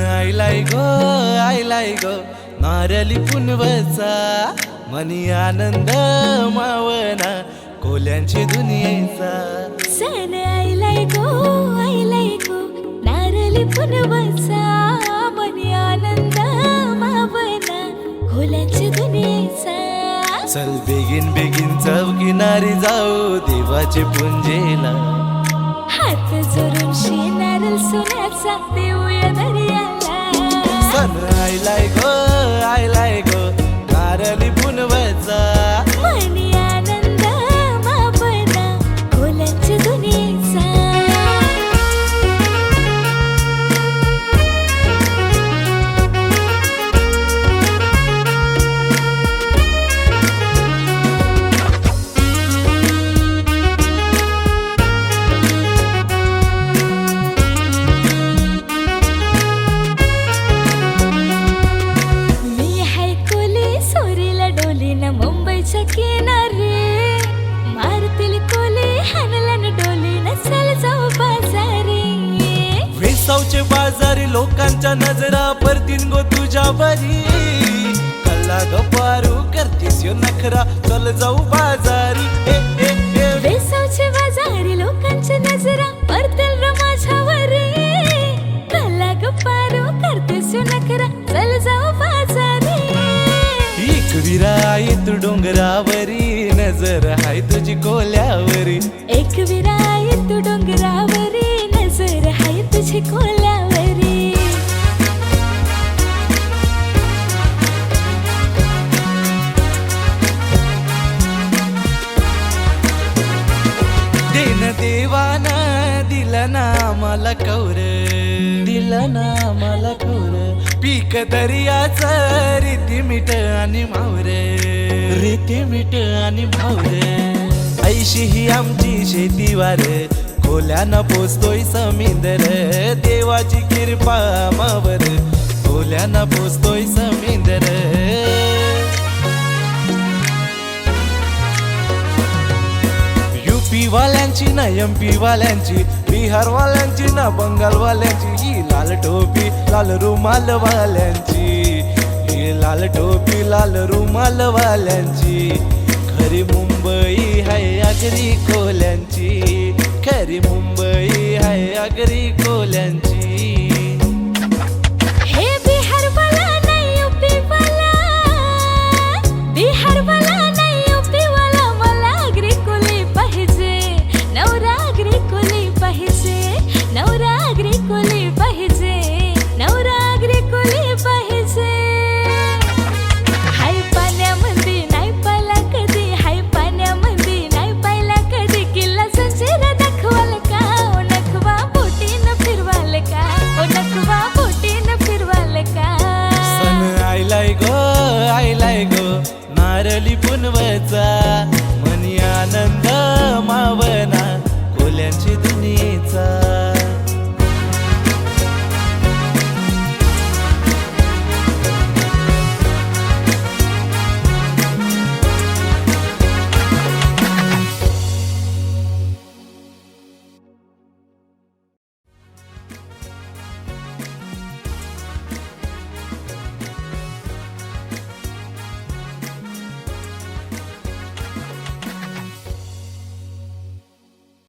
आयलाय गो नारली पुनवचा मनी आनंद मावना कोल्यांची दुनियेचा सण आयलाय गो नारली पुनवचा मनी आनंद मावना कोल्यांची दुनियेचा चल बेगीन चौकीनारी जाऊ देवाचे पुंजेला हात जोडून शेनारल सोन्याचा देऊया दर्याला सण आयलाय गो नारली पुनवचा मनी आनंद मावना कोल्यांची दुनियेचा मुंबईच्या किनारे मारतील कोले हानलन डोली नसल जाऊ बाजारी वेसावचे बाजारी लोकांच्या नजरा परतीन गो तुझ्या बरी कल्ला गपारू करतीस यो नखरा चल जाऊ बाजारी वेसावचे बाजारी लोकांच्या नजरा परतील माझ्यावरी कल्ला गपारू करतीस यो नखरा चल जाऊ बाजारी एक विराईत डोंगरावरी नजर हाय तुझी कोल्यावरी एक विराईत डोंगरावरी नजर हाय तुझी कोल्यावरी देन देवाना दिला ना मला कौर पीक दर्याचं रीती मीठ आणि मावर ऐशी ही आमची शेतीवार कोल्यानं पोचतोय समिंदर देवाची कृपा मावर कोल्यानं पोचतोय समिंदर यूपी वाल्यांची ना MP वाल्यांची बिहार वाल्यांची ना बंगाल वाल्यांची ही लाल टोपी लाल रुमाल वाल्यांची ही लाल टोपी लाल रुमाल वाल्यांची खरी मुंबई हाय आगरी कोल्यांची खरी मुंबई हाय आगरी कोल्यांची